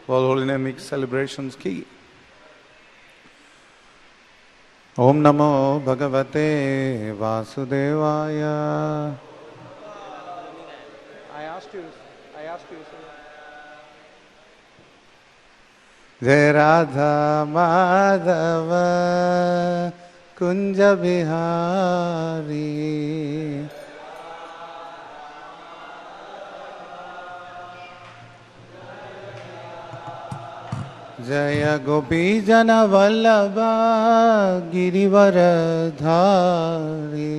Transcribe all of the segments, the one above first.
All Holy Name celebrations की ओम नमो भगवते वासुदेवाय। I asked you. जय राधा माधव कुंज बिहारी, जय गोपी जन वल्लभ गिरिवर धारी,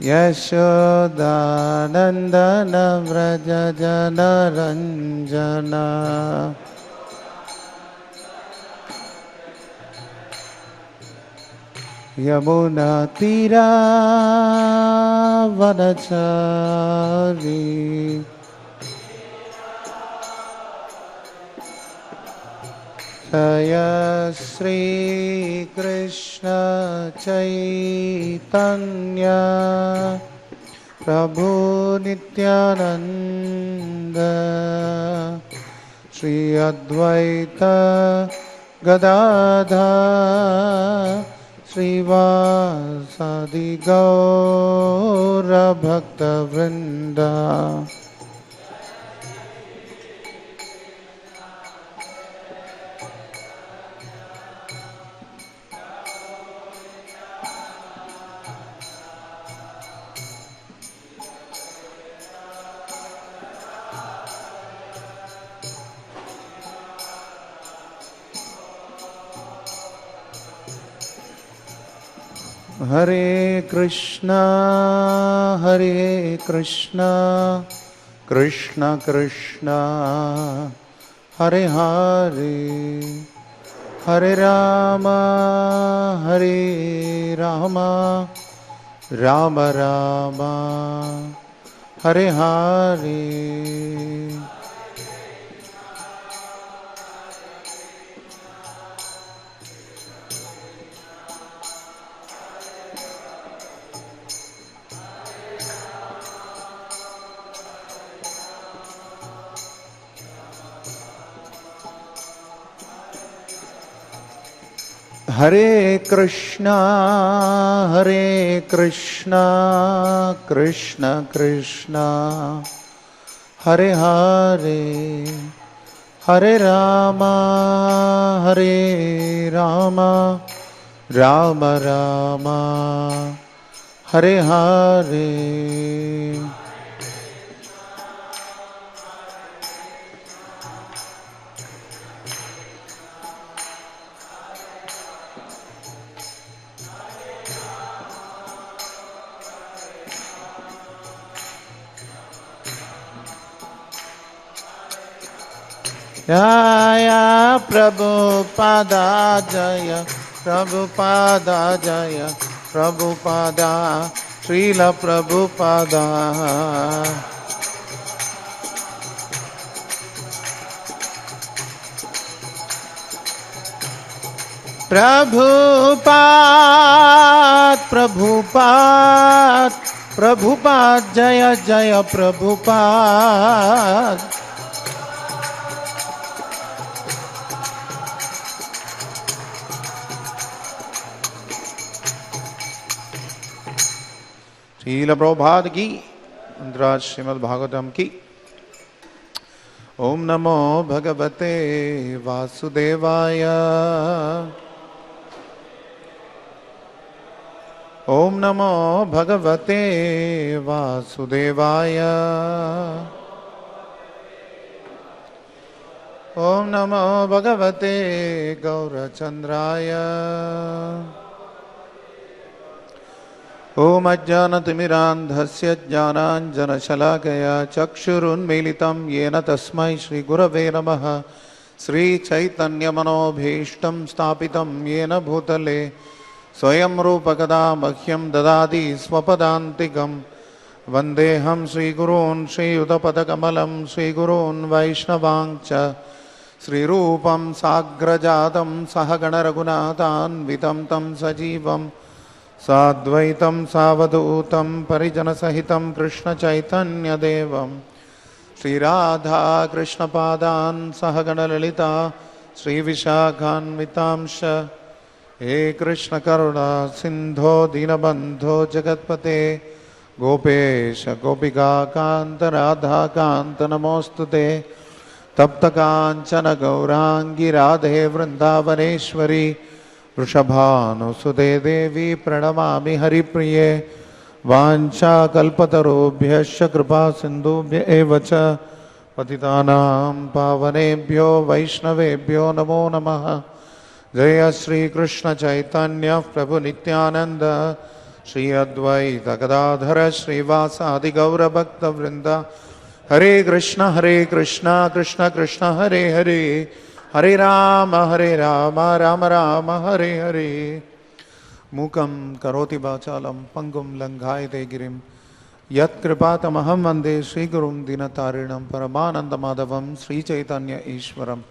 यशोदानंदन व्रज जन रंजना, यमुना तीरा वनचारी, जय श्री कृष्ण चैतन्य प्रभु नित्यानंद, श्री अद्वैत गदाधर श्रीवासादि गौर भक्त वृंदा। हरे कृष्णा कृष्ण कृष्णा हरे हरे, हरे राम राम राम हरे हरे। हरे कृष्णा कृष्ण कृष्णा हरे हरे, हरे राम राम राम हरे हरे। जय प्रभुपादा जय प्रभुपादा जय प्रभुपादा श्रील प्रभुपादा। प्रभुपाद प्रभुपाद प्रभुपाद जय जय प्रभुपाद। श्रील प्रभुपाद की अंतराज श्रीमद् भागवतम की। ओम नमो भगवते वासुदेवाय, ओम नमो भगवते वासुदेवाय, ओम नमो भगवते गौरचंद्राय, ओम अज्ञानतिमिरान्धस्य ज्ञानाञ्जनशलाकया चक्षुरुन्मीलितं येन तस्मै श्रीगुरवे नमः। श्रीचैतन्यमनोभीष्टं स्थापितं येन भूतले स्वयं रूपकदा मह्यं ददाति स्वपदान्तिकं। वन्देऽहं श्रीगुरून् श्रीयुतपदकमलं श्रीगुरून् वैष्णवांश्च श्रीरूपं साग्रजातं सहगणरघुनाथान्वितं तं सजीवं साद्वैतं सावधूतं परिजनसहितं कृष्णचैतन्यदेवं श्रीराधा कृष्णपादान् सहगणललिता श्रीविशाखान्वितांश हे कृष्ण करुणा सिंधो दीनबंधो जगत्पते गोपेश गोपिका कांत राधा कांत नमोस्तुते तप्त कांचन गौरांगी राधे वृंदावनेश्वरी वृषभानुसुते देवी प्रणमामि हरिप्रिये वाञ्छाकल्पतरुभ्यश्च कृपा सिन्धुभ्य एव च पतितानां पावनेभ्यो वैष्णवेभ्यो नमो नमः। जय श्री कृष्ण चैतन्य प्रभु नित्यानंद श्री अद्वैत गदाधर श्रीवासादि गौर भक्त वृंद हरे कृष्ण कृष्ण कृष्ण हरे हरे हरे राम राम राम हरे हरे। मूकं करोति वाचालं पंगुं लंघायते गिरिं यत्कृपातमहं वन्दे श्रीगुरुं दीनतारिणं परमानन्दमाधवं श्रीचैतन्य ईश्वरम्।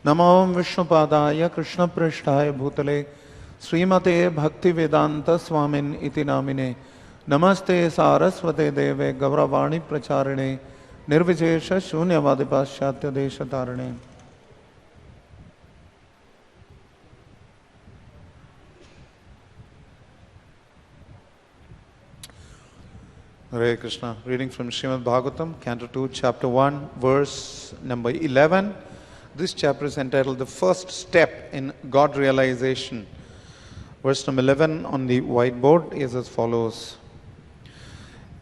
नमो विष्णुपादाय कृष्णपृष्ठाय भूतले श्रीमते भक्तिवेदांत स्वामिन् इति नामिने नमस्ते सारस्वते देवे गौरवाणी प्रचारिणे निर्विशेष शून्यवादी पाश्चात्य देशतारिणे। Hare Krishna. Reading from Srimad Bhagavatam, Canto 2, Chapter 1, verse number 11. This chapter is entitled The First Step in God Realization. Verse number 11 on the whiteboard is as follows.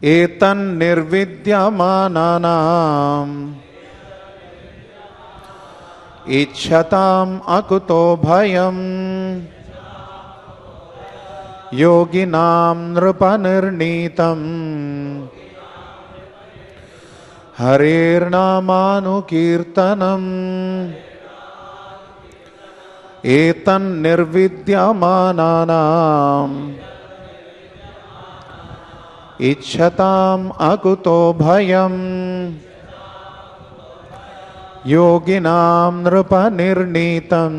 Etan nirvidyamananam ichhatam akuto bhayam yoginam nrupanirnitam harirnamanukirtanam etan nirvidyamananam ichhatam akuto bhayam yoginam nrupanirnitam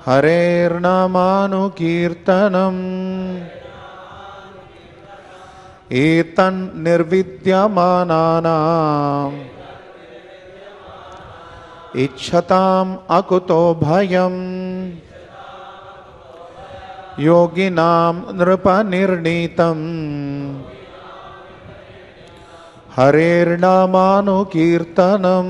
harirnamanukirtanam etan nirvidyamananam ichhatam akuto bhayam yoginam nrupanirnitam harirnamanukirtanam.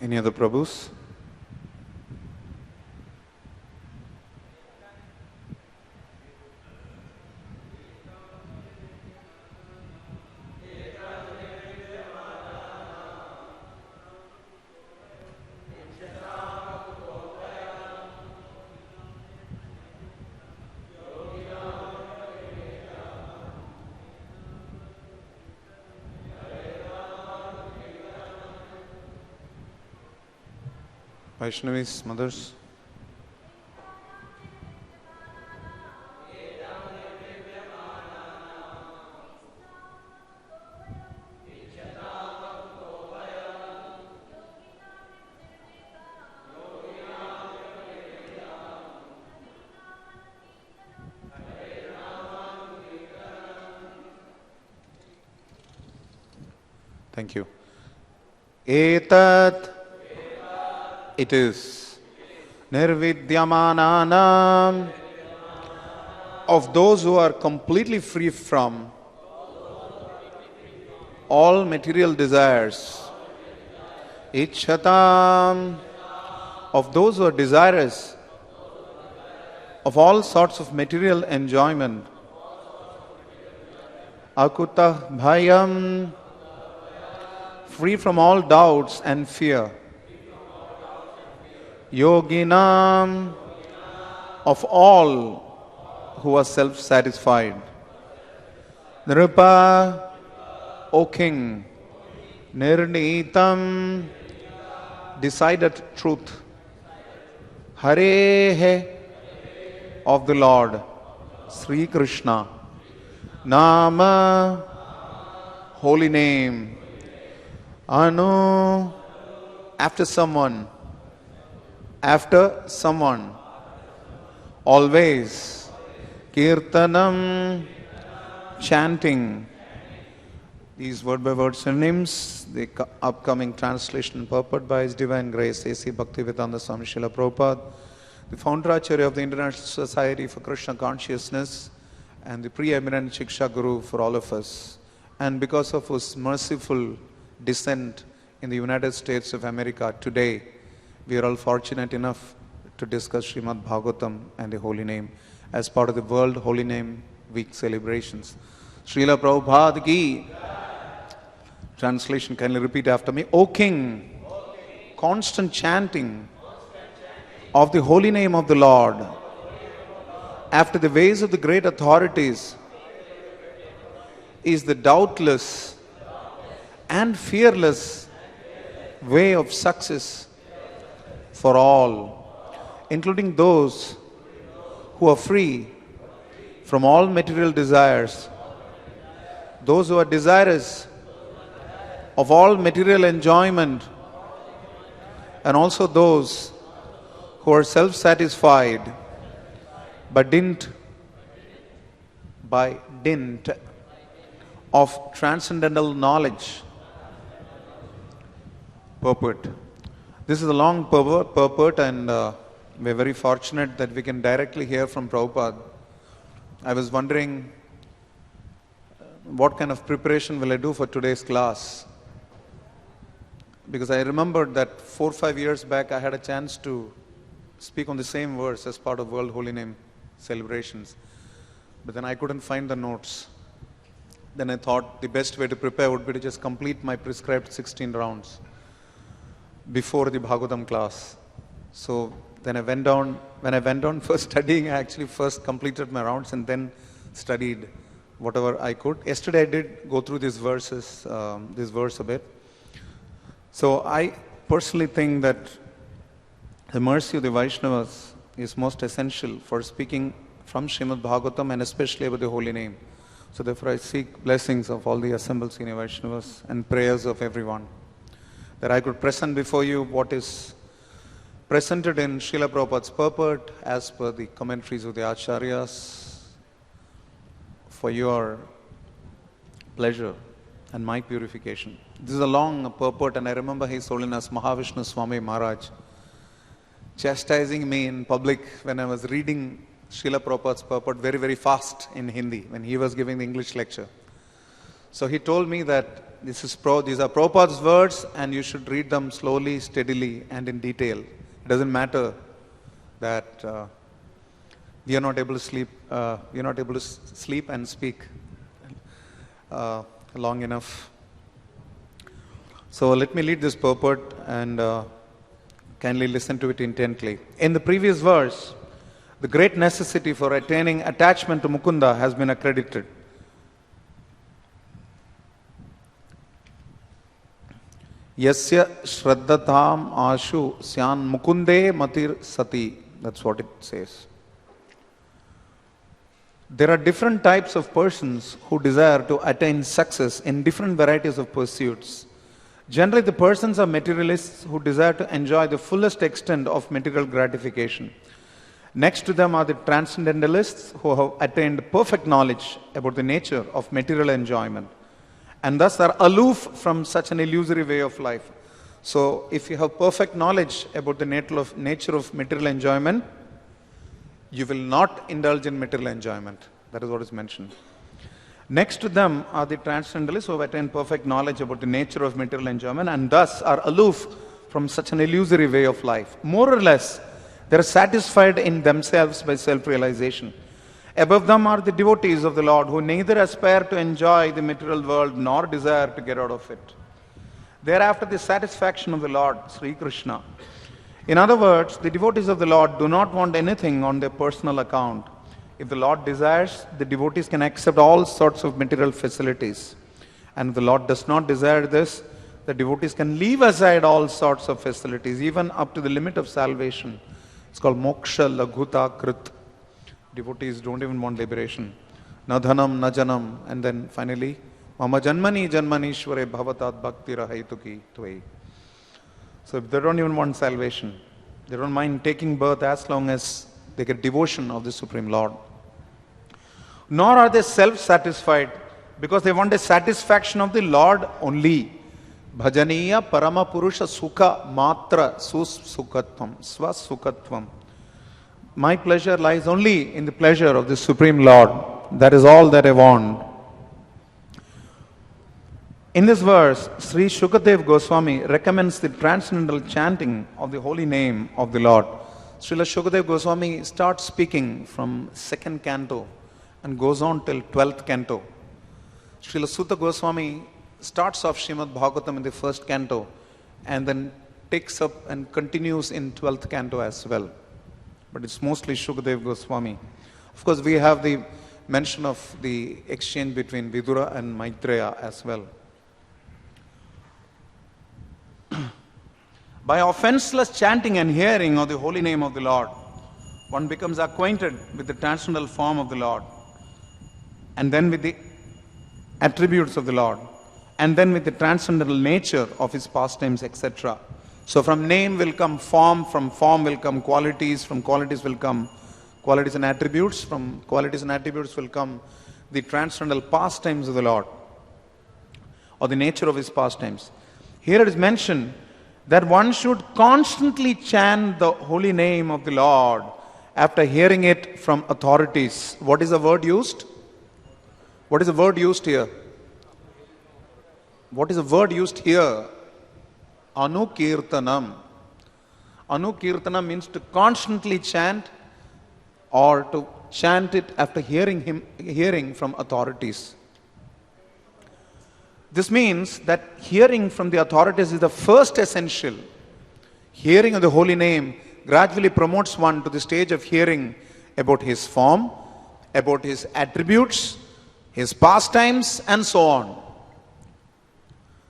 Any other Prabhus? Vaishnavis, mothers. Thank you. Etat, it is nirvidyamananam, of those who are completely free from all material desires. Ichchatam, of those who are desirous of all sorts of material enjoyment. Akutah bhayam, free from all doubts and fear. Yoginam, of all who are self-satisfied. Nripa, O King. Nirnitam, decided truth. Harehe, of the Lord. Sri Krishna. Nama, holy name. Anu, after someone. After someone. Always. Kirtanam, chanting. These word-by-word synonyms, the upcoming translation and purport by His Divine Grace, A.C. Bhaktivedanta Swami Srila Prabhupada, the founder Acharya of the International Society for Krishna Consciousness, and the preeminent Shiksha Guru for all of us. And because of His merciful descent in the United States of America today, we are all fortunate enough to discuss Srimad Bhagavatam and the Holy Name as part of the World Holy Name Week celebrations. Srila Prabhupada ki. Translation, kindly repeat after me. O King, constant chanting of the holy name of the Lord after the ways of the great authorities is the doubtless and fearless way of success for all, including those who are free from all material desires, those who are desirous of all material enjoyment, and also those who are self-satisfied by dint of transcendental knowledge. Purport. This is a long purport, and we're very fortunate that we can directly hear from Prabhupada. I was wondering what kind of preparation will I do for today's class, because I remembered that 4 or 5 years back I had a chance to speak on the same verse as part of World Holy Name celebrations, but then I couldn't find the notes. Then I thought the best way to prepare would be to just complete my prescribed 16 rounds before the Bhagavatam class. So then when I went on for studying, I actually first completed my rounds and then studied whatever I could. Yesterday I did go through these verses, this verse a bit. So I personally think that the mercy of the Vaishnavas is most essential for speaking from Srimad Bhagavatam and especially about the holy name. So therefore I seek blessings of all the assembled senior Vaishnavas and prayers of everyone, that I could present before you what is presented in Srila Prabhupada's purport as per the commentaries of the Acharyas for your pleasure and my purification. This is a long purport, and I remember His Holiness Mahavishnu Swami Maharaj chastising me in public when I was reading Srila Prabhupada's purport very, very fast in Hindi when he was giving the English lecture. So he told me that these are Prabhupada's words, and you should read them slowly, steadily, and in detail. It doesn't matter that we are not able to sleep. We are not able to sleep and speak long enough. So let me lead this purport and kindly listen to it intently. In the previous verse, the great necessity for attaining attachment to Mukunda has been accredited. Yasya shraddhatam ashu syan mukunde matir sati. That's what it says. There are different types of persons who desire to attain success in different varieties of pursuits. Generally, the persons are materialists who desire to enjoy the fullest extent of material gratification. Next to them are the transcendentalists who have attained perfect knowledge about the nature of material enjoyment and thus are aloof from such an illusory way of life. So, if you have perfect knowledge about the nature of material enjoyment, you will not indulge in material enjoyment. That is what is mentioned. Next to them are the transcendentalists who have attained perfect knowledge about the nature of material enjoyment and thus are aloof from such an illusory way of life. More or less, they are satisfied in themselves by self-realization. Above them are the devotees of the Lord who neither aspire to enjoy the material world nor desire to get out of it. They are after the satisfaction of the Lord, Sri Krishna. In other words, the devotees of the Lord do not want anything on their personal account. If the Lord desires, the devotees can accept all sorts of material facilities. And if the Lord does not desire this, the devotees can leave aside all sorts of facilities, even up to the limit of salvation. It's called moksha laghuta krit. Devotees don't even want liberation. Na dhanam, na janam. And then finally, mama janmani janmanishware bhavatat bhakti rahaituki tvai. So if they don't even want salvation, they don't mind taking birth as long as they get devotion of the Supreme Lord. Nor are they self-satisfied because they want a satisfaction of the Lord only. Bhajaniya parama purusha sukha matra susukatvam, swasukatvam. My pleasure lies only in the pleasure of the Supreme Lord. That is all that I want. In this verse, Sri Shukadev Goswami recommends the transcendental chanting of the holy name of the Lord. Srila Shukadev Goswami starts speaking from 2nd canto and goes on till 12th canto. Srila Sutta Goswami starts off Srimad Bhagavatam in the 1st canto and then takes up and continues in 12th canto as well. But it's mostly Shukadev Goswami. Of course, we have the mention of the exchange between Vidura and Maitreya as well. By offenseless chanting and hearing of the holy name of the Lord, one becomes acquainted with the transcendental form of the Lord, and then with the attributes of the Lord, and then with the transcendental nature of his pastimes, etc. So from name will come form, from form will come qualities, from qualities will come qualities and attributes, from qualities and attributes will come the transcendental pastimes of the Lord, or the nature of his pastimes. Here it is mentioned that one should constantly chant the holy name of the Lord after hearing it from authorities. What is the word used? What is the word used here? What is the word used here? Anukirtanam. Anukirtanam means to constantly chant or to chant it after hearing from authorities. This means that hearing from the authorities is the first essential. Hearing of the holy name gradually promotes one to the stage of hearing about his form, about his attributes, his pastimes, and so on.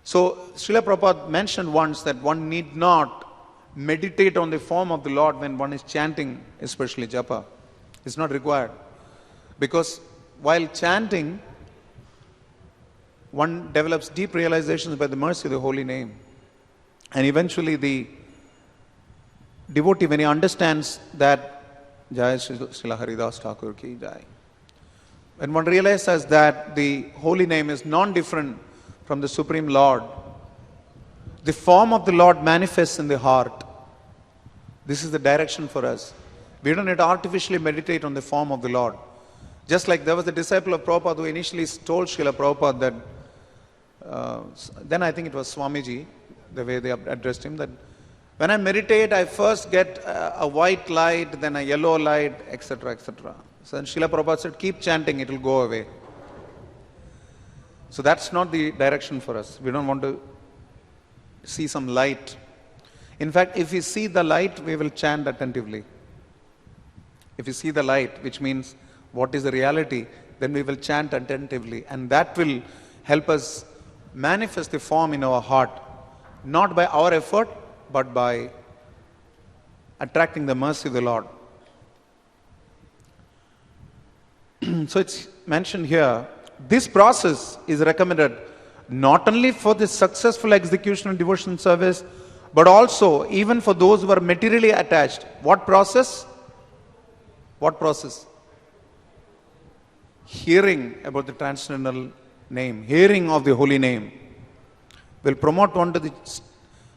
So, Srila Prabhupada mentioned once that one need not meditate on the form of the Lord when one is chanting, especially japa. It's not required. Because while chanting, one develops deep realizations by the mercy of the holy name. And eventually the devotee, when he understands that Jai Srila Haridas Thakur ki Jai, when one realizes that the holy name is non-different from the Supreme Lord, the form of the Lord manifests in the heart. This is the direction for us. We don't need to artificially meditate on the form of the Lord. Just like there was a disciple of Prabhupada who initially told Srila Prabhupada that then I think it was Swamiji, the way they addressed him, that when I meditate, I first get a white light, then a yellow light, etc., etc. So then Srila Prabhupada said, keep chanting, it will go away. So that's not the direction for us. We don't want to see some light. In fact, if we see the light, we will chant attentively. If we see the light, which means what is the reality, then we will chant attentively. And that will help us manifest the form in our heart, not by our effort, but by attracting the mercy of the Lord. So it's mentioned here, this process is recommended not only for the successful execution of devotional service, but also even for those who are materially attached. What process? What process? Hearing about the transcendental name, hearing of the holy name, will promote one to the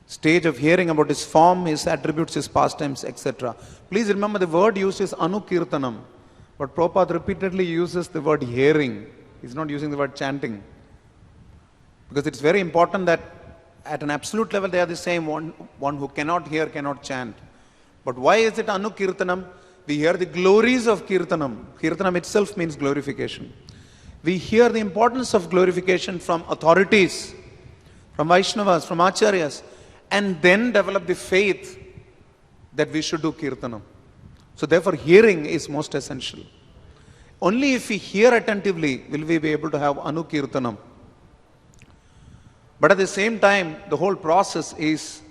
stage of hearing about his form, his attributes, his pastimes, etc. Please remember the word used is anukirtanam, but Prabhupada repeatedly uses the word hearing. He's not using the word chanting. Because it's very important that at an absolute level they are the same. One who cannot hear cannot chant. But why is it anukirtanam? We hear the glories of Kirtanam. Kirtanam itself means glorification. We hear the importance of glorification from authorities, from Vaishnavas, from Acharyas, and then develop the faith that we should do Kirtanam. So therefore hearing is most essential. Only if we hear attentively will we be able to have Anukirtanam. But at the same time, the whole process is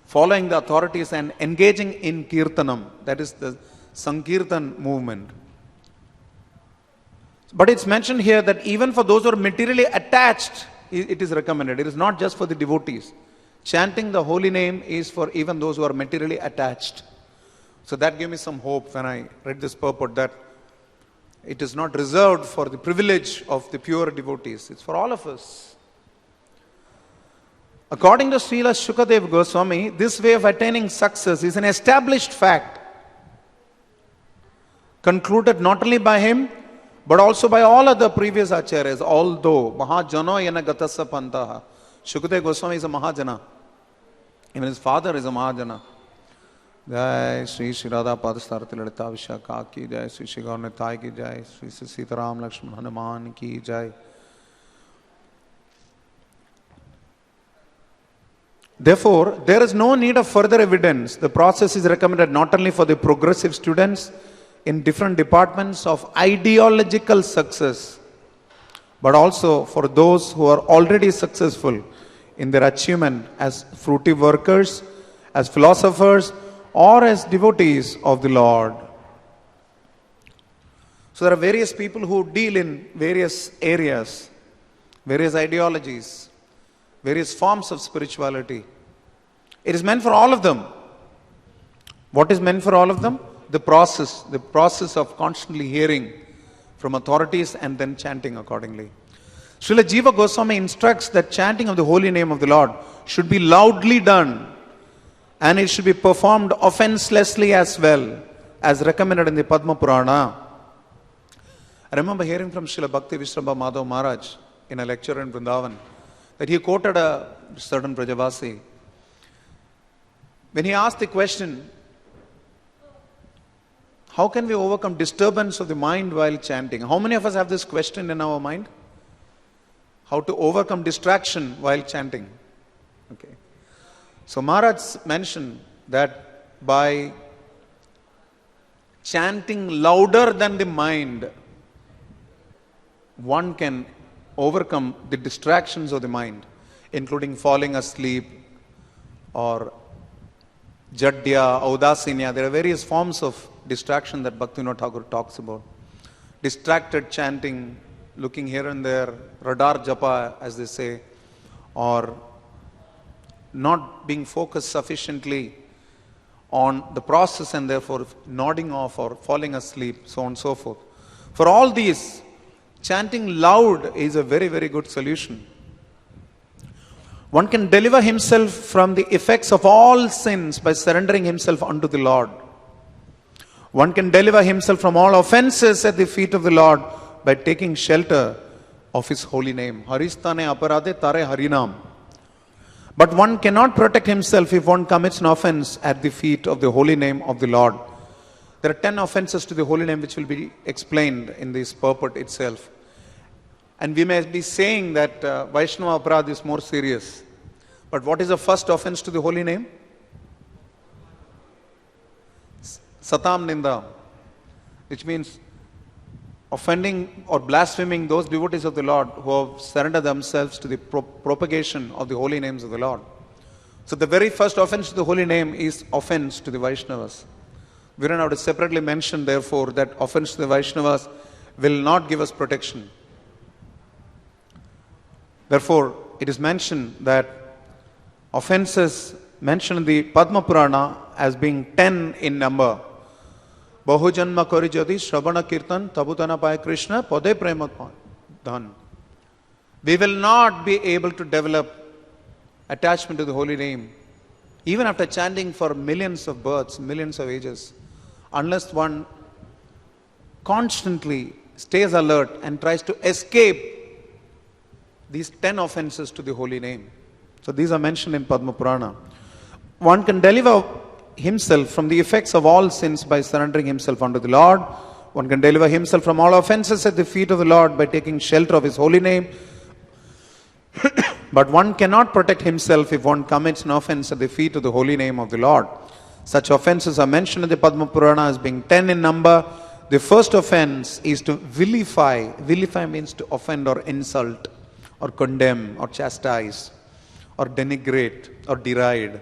following the authorities and engaging in Kirtanam. That is the Sankirtan movement. But it's mentioned here that even for those who are materially attached, it is recommended. It is not just for the devotees. Chanting the holy name is for even those who are materially attached. So that gave me some hope when I read this purport, that it is not reserved for the privilege of the pure devotees. It's for all of us. According to Srila Shukadeva Goswami, this way of attaining success is an established fact, concluded not only by him, but also by all other previous acharyas, although Mahajano yana gatasa pantaha. Shukadeva Goswami is a Mahajana. Even his father is a Mahajana. Jai Sri Sri Radha Parthasarthi Lalita Vishaka ki jai, Sri Sri Gaur Nitai ki jai, Sri Sri Sitaram Lakshman Hanuman ki jai. Therefore, there is no need of further evidence. The process is recommended not only for the progressive students in different departments of ideological success, but also for those who are already successful in their achievement as fruitive workers, as philosophers, or as devotees of the Lord. So there are various people who deal in various areas, various ideologies, various forms of spirituality. It is meant for all of them. What is meant for all of them? The process of constantly hearing from authorities and then chanting accordingly. Srila Jiva Goswami instructs that chanting of the holy name of the Lord should be loudly done, and it should be performed offenselessly as well, as recommended in the Padma Purana. I remember hearing from Srila Bhakti Vishrambha Madhav Maharaj in a lecture in Vrindavan that he quoted a certain Brajavasi. When he asked the question, how can we overcome disturbance of the mind while chanting? How many of us have this question in our mind? How to overcome distraction while chanting? Okay. So Maharaj mentioned that by chanting louder than the mind, one can overcome the distractions of the mind, including falling asleep or jadya, audasinya. There are various forms of distraction that Bhaktivinoda Thakur talks about. Distracted chanting, looking here and there, radar japa as they say, or not being focused sufficiently on the process and therefore nodding off or falling asleep, so on and so forth. For all these, chanting loud is a very, very good solution. One can deliver himself from the effects of all sins by surrendering himself unto the Lord. One can deliver himself from all offenses at the feet of the Lord by taking shelter of his holy name. Haristane aparade tare harinam. But one cannot protect himself if one commits an offense at the feet of the holy name of the Lord. There are 10 offenses to the holy name which will be explained in this purport itself. And we may be saying that Vaishnava Aparad is more serious. But what is the first offense to the holy name? Satam Ninda, which means offending or blaspheming those devotees of the Lord who have surrendered themselves to the propagation of the holy names of the Lord. So the very first offense to the holy name is offense to the Vaishnavas. We don't have to separately mention, therefore, that offense to the Vaishnavas will not give us protection. Therefore, it is mentioned that offenses mentioned in the Padma Purana as being 10 in number. Bahujanma kori jadi Shravana Kirtan Tabutana Pai Krishna Pade Prema Dhan. We will not be able to develop attachment to the holy name, even after chanting for millions of births, millions of ages, unless one constantly stays alert and tries to escape these 10 offenses to the holy name. So these are mentioned in Padma Purana. One can deliver himself from the effects of all sins by surrendering himself unto the Lord. One can deliver himself from all offenses at the feet of the Lord by taking shelter of his holy name. But one cannot protect himself if one commits an offense at the feet of the holy name of the Lord. Such offenses are mentioned in the Padma Purana as being 10 in number. The first offense is to vilify. Vilify means to offend or insult or condemn or chastise or denigrate or deride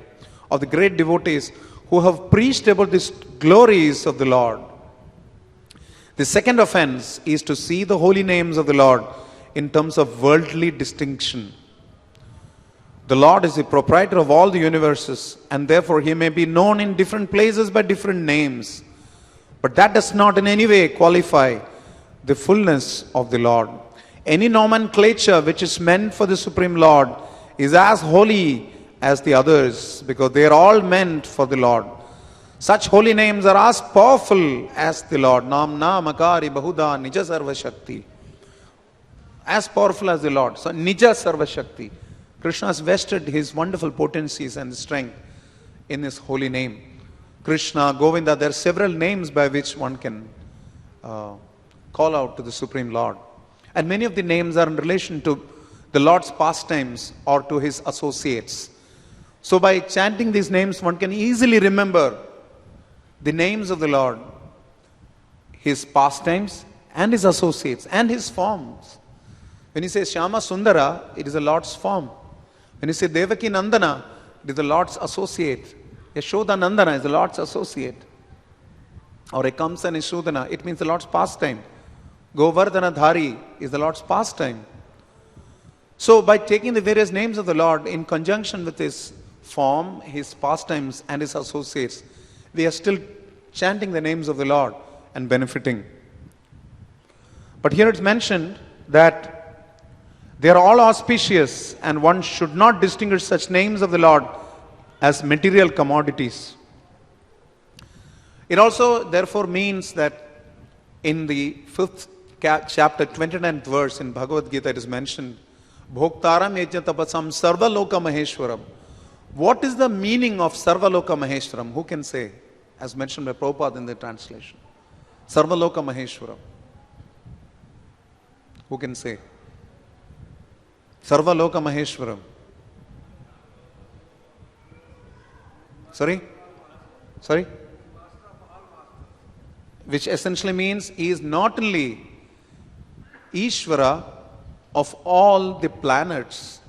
of the great devotees who have preached about the glories of the Lord. The second offense is to see the holy names of the Lord in terms of worldly distinction. The Lord is the proprietor of all the universes, and therefore he may be known in different places by different names. But that does not in any way qualify the fullness of the Lord. Any nomenclature which is meant for the Supreme Lord is as holy as the others, because they are all meant for the Lord. Such holy names are as powerful as the Lord. Namna Makari Bahuda Nija Sarva Shakti. As powerful as the Lord. So Nija Sarva Shakti. Krishna has vested his wonderful potencies and strength in his holy name. Krishna, Govinda, there are several names by which one can call out to the Supreme Lord. And many of the names are in relation to the Lord's pastimes or to his associates. So by chanting these names, one can easily remember the names of the Lord, his pastimes and his associates and his forms. When you say Shyama Sundara, it is the Lord's form. When you say Devaki Nandana, it is the Lord's associate. Yashoda Nandana is the Lord's associate. Or Ekamsa and Yashodana, it means the Lord's pastime. Govardhana Dhari is the Lord's pastime. So by taking the various names of the Lord in conjunction with his form, his pastimes and his associates, we are still chanting the names of the Lord and benefiting. But here it's mentioned that they are all auspicious and one should not distinguish such names of the Lord as material commodities. It also therefore means that in the 5th chapter 29th verse in Bhagavad Gita it is mentioned, Bhoktaram Yajnatapasam Sarvaloka Maheshwaram. What is the meaning of Sarvaloka Maheshwaram? Who can say? As mentioned by Prabhupada in the translation. Sarvaloka Maheshwaram. Who can say? Sarvaloka Maheshwaram. Sorry? Which essentially means he is not only Ishvara of all the planets.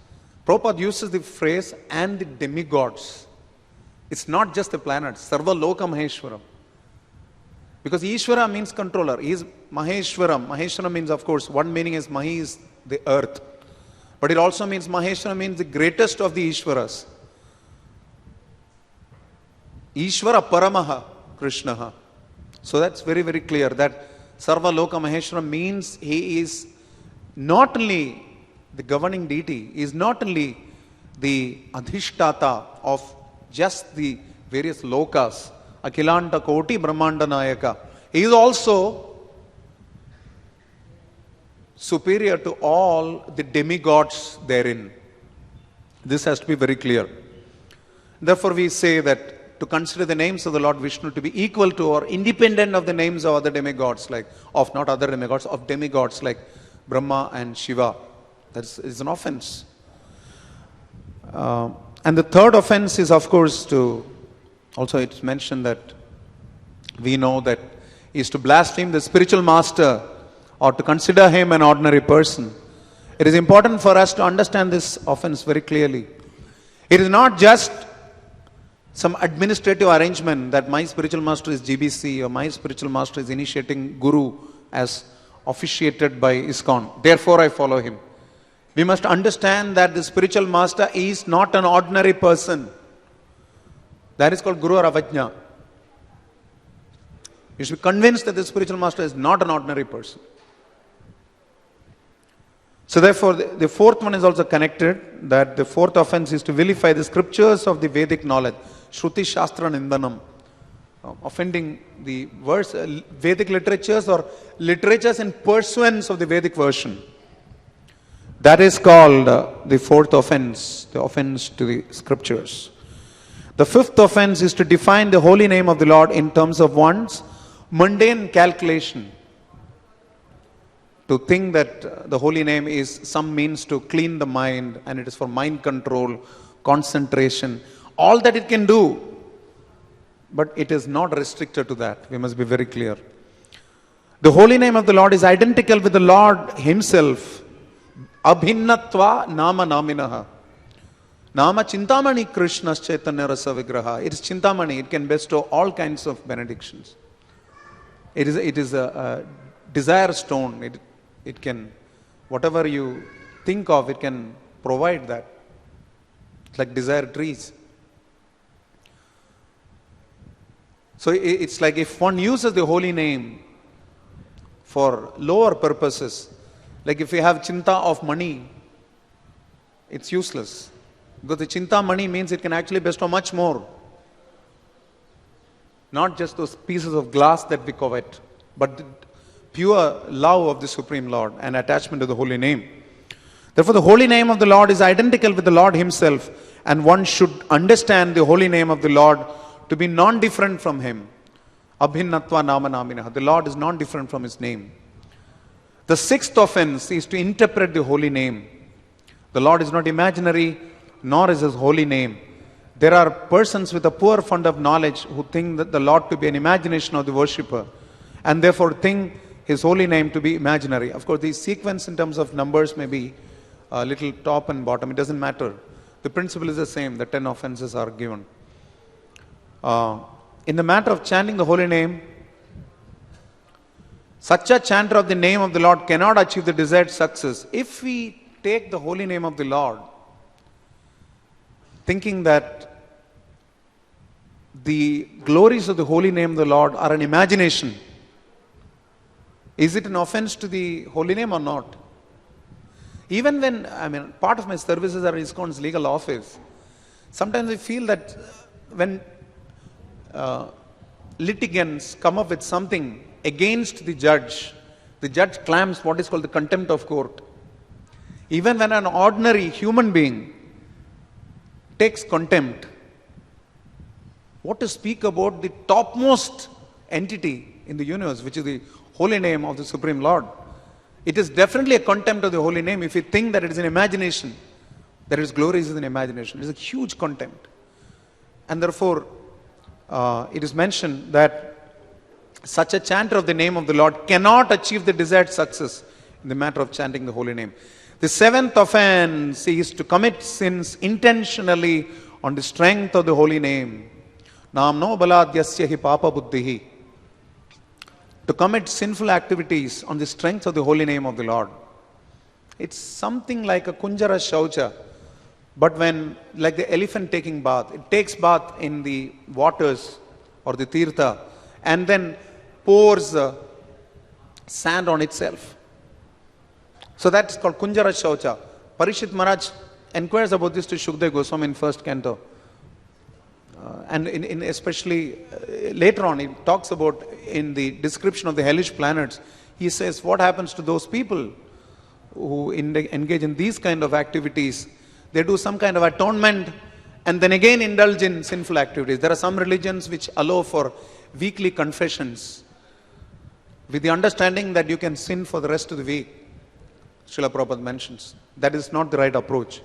Prabhupada uses the phrase and the demigods. It's not just the planets. Sarva Loka Maheshwaram. Because Ishvara means controller. He is Maheshwaram. Maheshwaram means, of course, one meaning is Mahi is the earth. But it also means Maheshwaram means the greatest of the Ishvaras. Ishvara Paramaha Krishnaha. So that's very, very clear that Sarva Loka Maheshwaram means he is not only the governing deity, he is not only the Adhishtata of just the various lokas, Akilanta Koti Brahmanda Nayaka. He is also superior to all the demigods therein. This has to be very clear. Therefore, we say that to consider the names of the Lord Vishnu to be equal to or independent of the names of other demigods, not other demigods, of demigods like Brahma and Shiva, that is an offense. And the third offense is, of course, also it's mentioned that we know that is to blaspheme the spiritual master or to consider him an ordinary person. It is important for us to understand this offense very clearly. It is not just some administrative arrangement that my spiritual master is GBC or my spiritual master is initiating Guru as officiated by Iskcon. Therefore, I follow him. We must understand that the spiritual master is not an ordinary person. That is called Guru or Avajna. You should be convinced that the spiritual master is not an ordinary person. So therefore, the fourth one is also connected, that the fourth offense is to vilify the scriptures of the Vedic knowledge. Shruti Shastra Nindanam. Offending the Vedic literatures or literatures in pursuance of the Vedic version. That is called the fourth offense, the offense to the scriptures. The fifth offense is to define the holy name of the Lord in terms of one's mundane calculation. To think that the holy name is some means to clean the mind and it is for mind control, concentration, all that it can do. But it is not restricted to that. We must be very clear. The holy name of the Lord is identical with the Lord himself. Abhinnatva nama naminaha. Nama Chintamani Krishna's Chaitanya Rasa Vigraha. It is Chintamani. It can bestow all kinds of benedictions. It is a desire stone. It can, whatever you think of, it can provide that. It's like desire trees. So it's like if one uses the holy name for lower purposes, like if you have chinta of money, it's useless. Because the chinta money means it can actually bestow much more. Not just those pieces of glass that we covet, but the pure love of the Supreme Lord and attachment to the holy name. Therefore, the holy name of the Lord is identical with the Lord himself, and one should understand the holy name of the Lord to be non-different from him. Abhinnatva nama naminaha. The Lord is non-different from his name. The sixth offense is to interpret the holy name. The Lord is not imaginary, nor is his holy name. There are persons with a poor fund of knowledge who think that the Lord to be an imagination of the worshipper, and therefore think his holy name to be imaginary. Of course, the sequence in terms of numbers may be a little top and bottom. It doesn't matter. The principle is the same. The 10 offenses are given. In the matter of chanting the holy name, such a chanter of the name of the Lord cannot achieve the desired success. If we take the holy name of the Lord, thinking that the glories of the holy name of the Lord are an imagination, is it an offense to the holy name or not? Even when, part of my services are in Iskcon's legal office, sometimes I feel that when litigants come up with something against the judge claims what is called the contempt of court. Even when an ordinary human being takes contempt, what to speak about the topmost entity in the universe, which is the holy name of the Supreme Lord. It is definitely a contempt of the holy name if you think that it is an imagination, that its glory is an imagination. It is a huge contempt. And therefore, it is mentioned that such a chanter of the name of the Lord cannot achieve the desired success in the matter of chanting the holy name. The seventh offense is to commit sins intentionally on the strength of the holy name. Namno baladyasya hi papa buddhihi. To commit sinful activities on the strength of the holy name of the Lord. It's something like a kunjara shaucha, but when, like the elephant taking bath, it takes bath in the waters or the tirtha and then pours sand on itself. So that's called kunjara shaucha. Parishit Maharaj inquires about this to Shukdev Goswami in first canto. And in especially later on, he talks about in the description of the hellish planets, he says, what happens to those people who engage in these kind of activities, they do some kind of atonement and then again indulge in sinful activities. There are some religions which allow for weekly confessions with the understanding that you can sin for the rest of the week. Srila Prabhupada mentions. That is not the right approach.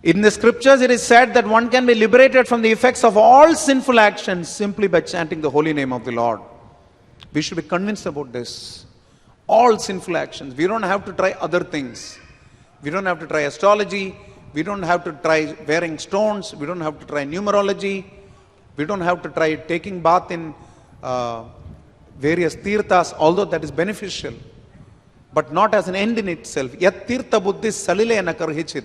In the scriptures it is said that one can be liberated from the effects of all sinful actions simply by chanting the holy name of the Lord. We should be convinced about this. All sinful actions. We don't have to try other things. We don't have to try astrology. We don't have to try wearing stones. We don't have to try numerology. We don't have to try taking bath in various tirthas, although that is beneficial, but not as an end in itself. Yat tirtha buddhi salile na karhichit.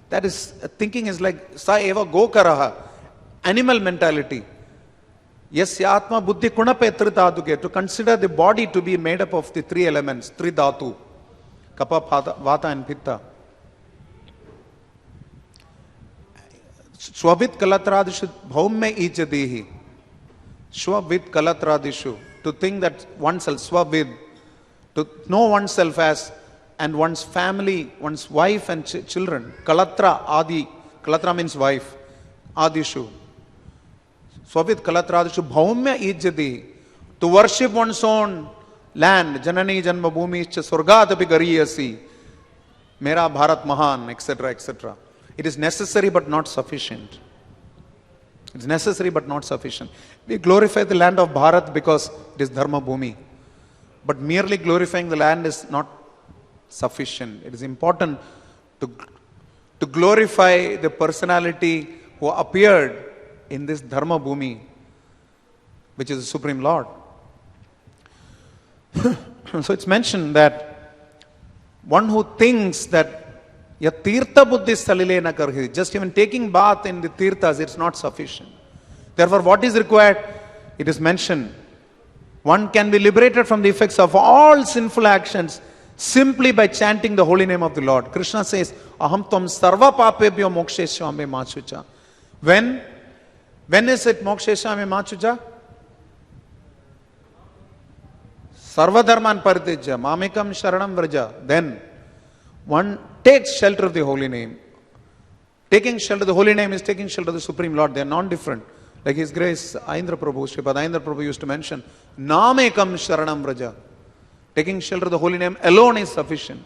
That is, thinking is like, sa eva go karaha. Animal mentality. Yasya atma buddhi kunape tridhaduke. To consider the body to be made up of the three elements, three dhatu. Kapha, vata and pitta. Swavit kalatradishu bhaumya ijadehi. Swavit kalatradishu. To think that oneself, swavid, to know oneself as, and one's family, one's wife and children. Kalatra, adi. Kalatra means wife. Adishu. Swavit kalatradishu bhaumya ijjadi. To worship one's own land. Janani janma bhumi ischa surgadapi gariyasi. Mera Bharat Mahan, etc., etc. It is necessary but not sufficient. It's necessary but not sufficient. We glorify the land of Bharat because it is Dharma Bhumi. But merely glorifying the land is not sufficient. It is important to glorify the personality who appeared in this Dharma Bhumi, which is the Supreme Lord. So it's mentioned that one who thinks that tirtha buddhi salile na karhi, just even taking bath in the tirthas, it's not sufficient. Therefore, what is required? It is mentioned. One can be liberated from the effects of all sinful actions simply by chanting the holy name of the Lord. Krishna says, Aham tvam sarva papebhyo moksheshyame machucha. When is it moksheshyame machucha? Sarva dharman paritijya, mamekam sharanam vraja. Then one takes shelter of the holy name. Taking shelter of the holy name is taking shelter of the Supreme Lord. They are non-different. Like His Grace Aindra Prabhu, Sripad Aindra Prabhu used to mention, Namekam Sharanam Vraja. Taking shelter of the holy name alone is sufficient.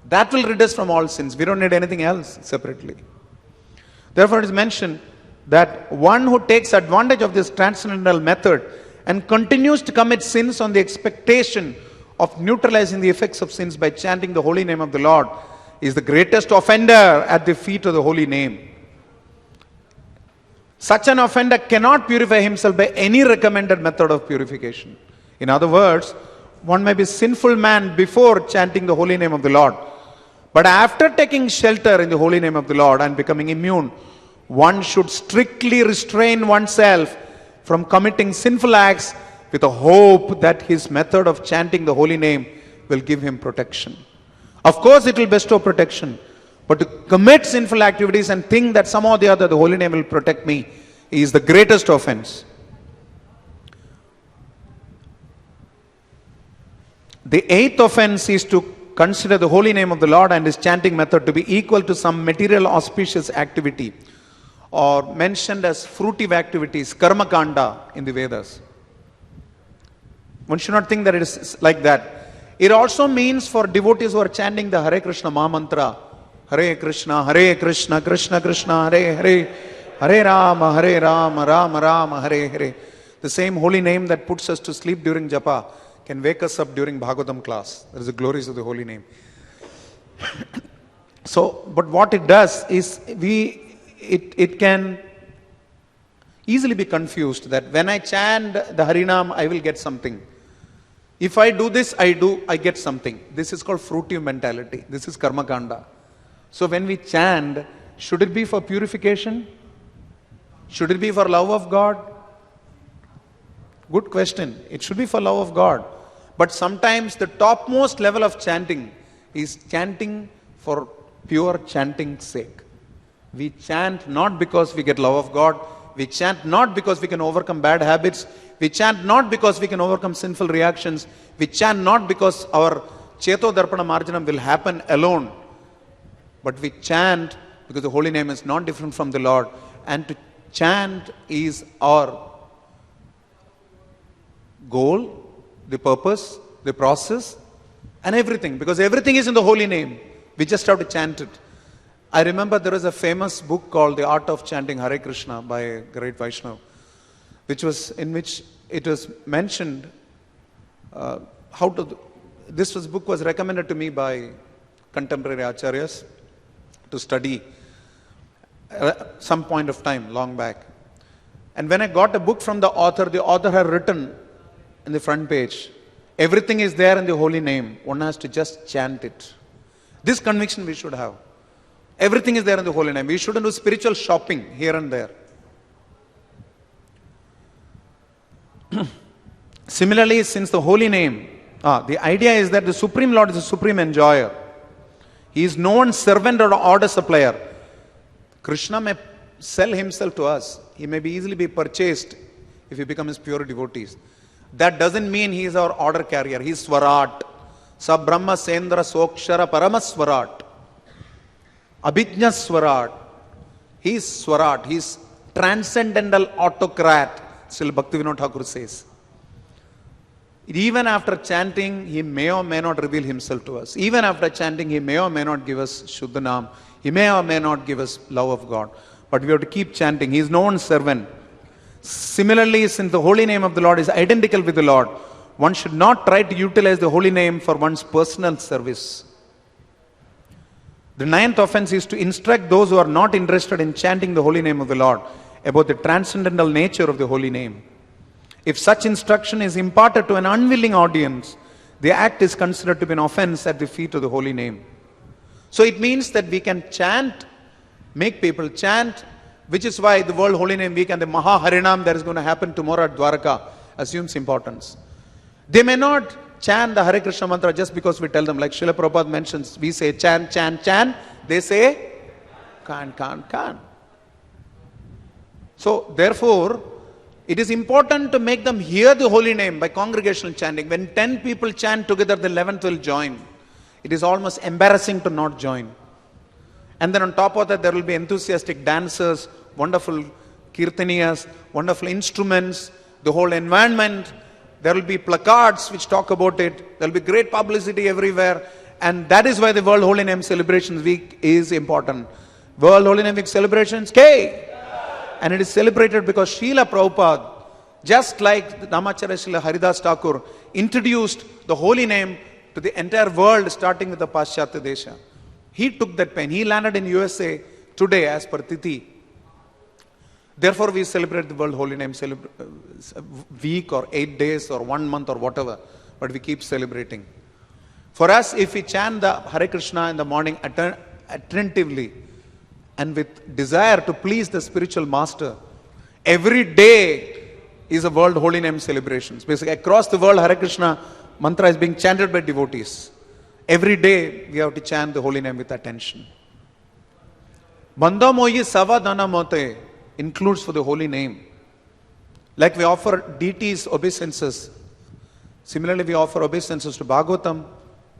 That will rid us from all sins. We don't need anything else separately. Therefore it is mentioned that one who takes advantage of this transcendental method and continues to commit sins on the expectation of neutralizing the effects of sins by chanting the holy name of the Lord is the greatest offender at the feet of the holy name. Such an offender cannot purify himself by any recommended method of purification. In other words, one may be a sinful man before chanting the holy name of the Lord. But after taking shelter in the holy name of the Lord and becoming immune, one should strictly restrain oneself from committing sinful acts with a hope that his method of chanting the holy name will give him protection. Of course, it will bestow protection. But to commit sinful activities and think that somehow or the other the holy name will protect me is the greatest offense. The eighth offense is to consider the holy name of the Lord and his chanting method to be equal to some material auspicious activity or mentioned as fruitive activities, karma kanda in the Vedas. One should not think that it is like that. It also means for devotees who are chanting the Hare Krishna Mahamantra, Hare Krishna, Krishna Krishna, Hare Hare, Hare Rama, Rama Rama, Hare Hare. The same holy name that puts us to sleep during japa can wake us up during Bhagavatam class. That is the glories of the holy name. So, but what it does is it can easily be confused that when I chant the Harinam, I will get something. If I do this, I get something. This is called fruitive mentality. This is karma kanda. So when we chant, should it be for purification? Should it be for love of God? Good question. It should be for love of God. But sometimes the topmost level of chanting is chanting for pure chanting's sake. We chant not because we get love of God. We chant not because we can overcome bad habits. We chant not because we can overcome sinful reactions. We chant not because our Cheto Darpana Marjanam will happen alone. But we chant because the holy name is not different from the Lord. And to chant is our goal, the purpose, the process, and everything. Because everything is in the holy name. We just have to chant it. I remember there was a famous book called The Art of Chanting Hare Krishna by a great Vaishnava, in which it was mentioned this book was recommended to me by contemporary acharyas to study some point of time, long back. And when I got a book from the author had written in the front page, everything is there in the holy name. One has to just chant it. This conviction we should have. Everything is there in the holy name. We shouldn't do spiritual shopping here and there. Similarly, since the holy name, the idea is that the Supreme Lord is the supreme enjoyer. He is no one's servant or order supplier. Krishna may sell himself to us. He may easily be purchased if he becomes pure devotees. That doesn't mean he is our order carrier. He is Swarat. Sa Brahma Sendra Sokshara Paramaswarat. Abhijna Swarat. He is Swarat. He is transcendental autocrat. Still Bhaktivinoda Thakur says. Even after chanting, he may or may not reveal himself to us. Even after chanting, he may or may not give us Shuddhanam. He may or may not give us love of God. But we have to keep chanting. He is no one's servant. Similarly, since the holy name of the Lord is identical with the Lord, one should not try to utilize the holy name for one's personal service. The 9th offense is to instruct those who are not interested in chanting the holy name of the Lord about the transcendental nature of the holy name. If such instruction is imparted to an unwilling audience, the act is considered to be an offense at the feet of the holy name. So it means that we can chant, make people chant, which is why the World Holy Name Week and the Maha Harinam that is going to happen tomorrow at Dwaraka assumes importance. They may not chant the Hare Krishna mantra just because we tell them, like Srila Prabhupada mentions, we say chant, chant, chant. They say can't. So therefore, it is important to make them hear the holy name by congregational chanting. When 10 people chant together, the 11th will join. It is almost embarrassing to not join. And then on top of that, there will be enthusiastic dancers, wonderful kirtaniyas, wonderful instruments, the whole environment. There will be placards which talk about it. There will be great publicity everywhere. And that is why the World Holy Name Celebrations Week is important. World Holy Name Week celebrations, K! And it is celebrated because Srila Prabhupada, just like Namacharya Srila Haridas Thakur, introduced the holy name to the entire world, starting with the Paschatya Desha. He took that pain. He landed in USA today as per Tithi. Therefore, we celebrate the World Holy Name Week or 8 days or 1 month or whatever. But we keep celebrating. For us, if we chant the Hare Krishna in the morning attentively and with desire to please the spiritual master, every day is a World Holy Name celebrations. Basically, across the world, Hare Krishna mantra is being chanted by devotees. Every day, we have to chant the holy name with attention. Bandha moyi savadana mote includes for the holy name. Like we offer deities obeisances. Similarly, we offer obeisances to Bhagavatam.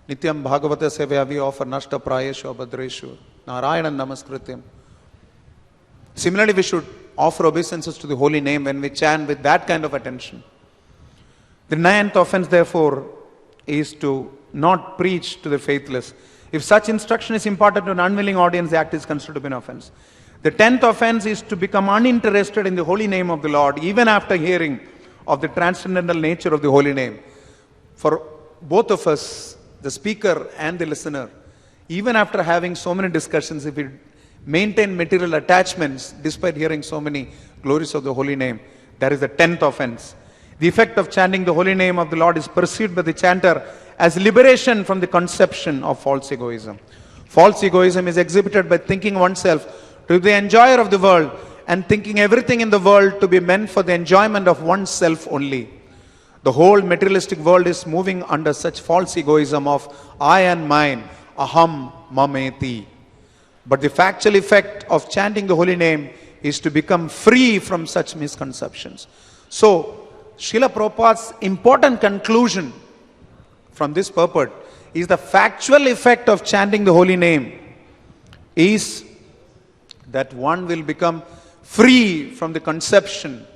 Nityam Bhagavata Sevaya, we offer Nashta Prayeshu Abhadreshu, Narayana Namaskrityam. Similarly, we should offer obeisances to the holy name when we chant with that kind of attention. The 9th offense, therefore, is to not preach to the faithless. If such instruction is imparted to an unwilling audience, the act is considered to be an offense. The 10th offense is to become uninterested in the holy name of the Lord, even after hearing of the transcendental nature of the holy name. For both of us, the speaker and the listener, even after having so many discussions, if we maintain material attachments despite hearing so many glories of the holy name, that is the 10th offense. The effect of chanting the holy name of the Lord is perceived by the chanter as liberation from the conception of false egoism. False egoism is exhibited by thinking oneself to be the enjoyer of the world and thinking everything in the world to be meant for the enjoyment of oneself only. The whole materialistic world is moving under such false egoism of I and mine, aham mameti. But the factual effect of chanting the holy name is to become free from such misconceptions. So, Srila Prabhupada's important conclusion from this purport is the factual effect of chanting the holy name is that one will become free from the conception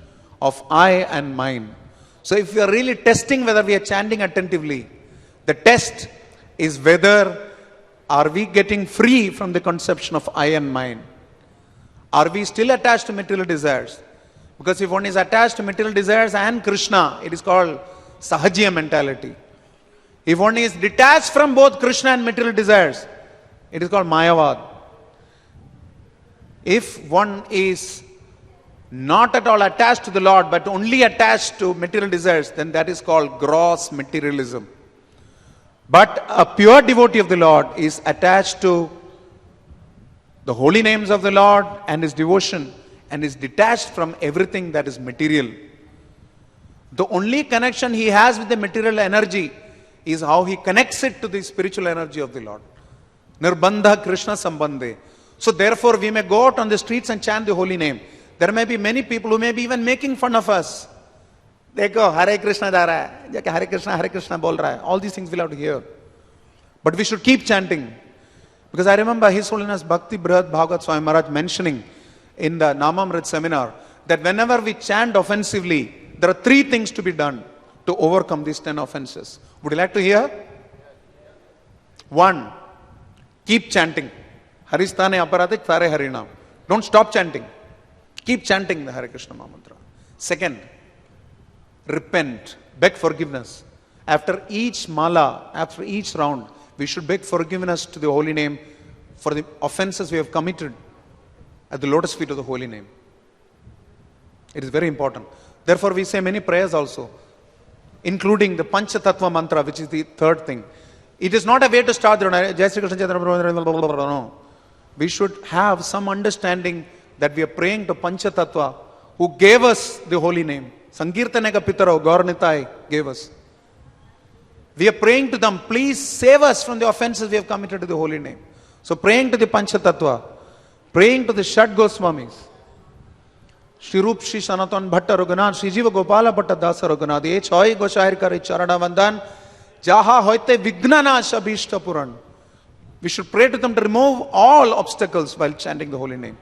of I and mine. So if we are really testing whether we are chanting attentively, the test is whether are we getting free from the conception of I and mine. Are we still attached to material desires? Because if one is attached to material desires and Krishna, it is called Sahajya mentality. If one is detached from both Krishna and material desires, it is called Mayavad. If one is not at all attached to the Lord, but only attached to material desires, then that is called gross materialism. But a pure devotee of the Lord is attached to the holy names of the Lord and his devotion, and is detached from everything that is material. The only connection he has with the material energy is how he connects it to the spiritual energy of the Lord. Nirbandha Krishna Sambandhe. So therefore we may go out on the streets and chant the holy name. There may be many people who may be even making fun of us. Dekho, Hare Krishna ja raha hai. Jake Hare Krishna bol raha hai. All these things we'll have to hear. But we should keep chanting. Because I remember His Holiness Bhakti Brihad Bhagavad Swami Maharaj mentioning in the Namamrit seminar that whenever we chant offensively, there are 3 things to be done to overcome these 10 offenses. Would you like to hear? 1. Keep chanting. Haristane aparadik tare harinam. Don't stop chanting. Keep chanting the Hare Krishna Mahamantra. 2nd, repent. Beg forgiveness. After each mala, after each round, we should beg forgiveness to the holy name for the offenses we have committed at the lotus feet of the holy name. It is very important. Therefore, we say many prayers also, including the Pancha Tattva mantra, which is the 3rd thing. It is not a way to start the Jai Sri Krishna Chaitanya Prabhu. No. We should have some understanding that we are praying to Pancha Tattva, who gave us the holy name. Sankirtaneka Pitaro Gauranitai gave us. We are praying to them, please save us from the offenses we have committed to the holy name. So praying to the Pancha Tattva, praying to the Shat Goswamis, Shri Rup Shri Sanatan Bhatta Raghunath, Shri Jiva Gopala Bhatta Dasa Raghunath, Ye Choi Goshair Kare Charana Vandan, Jaha Hoite Vignana Shabishta Puran. We should pray to them to remove all obstacles while chanting the holy name.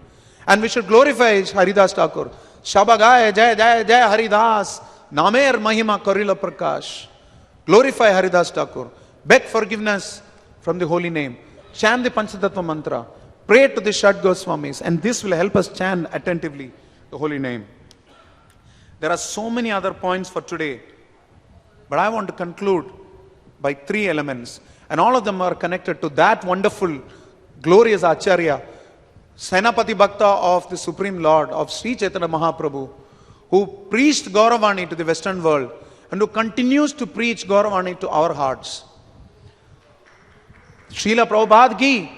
And we should glorify Haridas Thakur. Shabagaya Jai Jai Jai Haridas, Namer Mahima Karila Prakash. Glorify Haridas Thakur. Beg forgiveness from the holy name. Chant the Panchatattva mantra. Pray to the Shat Goswamis. And this will help us chant attentively the holy name. There are so many other points for today. But I want to conclude by 3 elements. And all of them are connected to that wonderful, glorious Acharya, Senapati Bhakta of the Supreme Lord, of Sri Chaitanya Mahaprabhu, who preached Gauravani to the Western world and who continues to preach Gauravani to our hearts. Srila Prabhupada ki.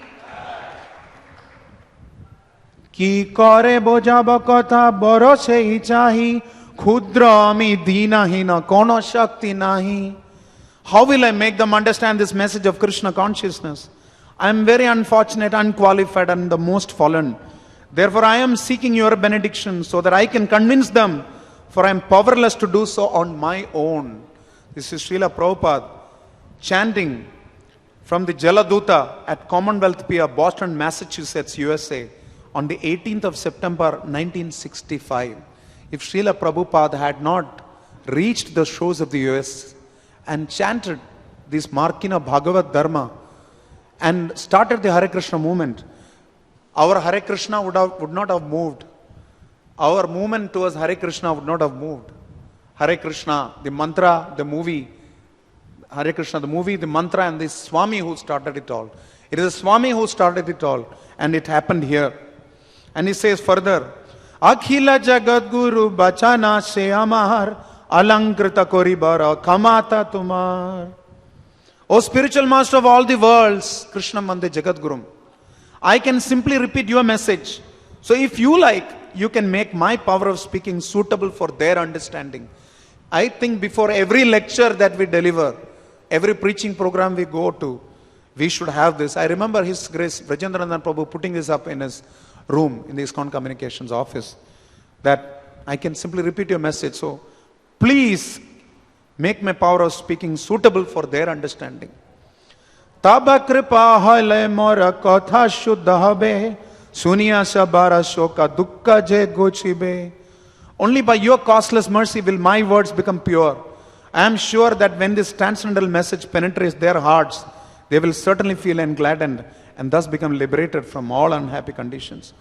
Ki kare bojaba kotha borose ichahi, khudra ami dina hina kono shakti nahi. How will I make them understand this message of Krishna consciousness? I am very unfortunate, unqualified, and the most fallen. Therefore, I am seeking your benediction so that I can convince them, for I am powerless to do so on my own. This is Srila Prabhupada chanting from the Jaladuta at Commonwealth Pier, Boston, Massachusetts, USA, on the 18th of September 1965. If Srila Prabhupada had not reached the shores of the US and chanted this Markina Bhagavad Dharma and started the Hare Krishna movement, our Hare Krishna would not have moved. Our movement towards Hare Krishna would not have moved. Hare Krishna, the mantra, the movie, Hare Krishna, the movie, the mantra, and the Swami who started it all. It is the Swami who started it all, and it happened here. And he says further, Akhila Jagat Guru Bachana Se Amar Alankrita Koribara Kamata Tumar. O spiritual master of all the worlds, Krishna Mande Jagat Guru, I can simply repeat your message. So if you like, you can make my power of speaking suitable for their understanding. I think before every lecture that we deliver, every preaching program we go to, we should have this. I remember His Grace Brajendranandan Prabhu putting this up in his room in the Iskcon Communications office, that I can simply repeat your message. So please make my power of speaking suitable for their understanding. Taba kripa hale mora kotha shuddha habe. Suniya sabara shoka dukkha je gochibe. Only by your costless mercy will my words become pure. I am sure that when this transcendental message penetrates their hearts, they will certainly feel gladdened and thus become liberated from all unhappy conditions.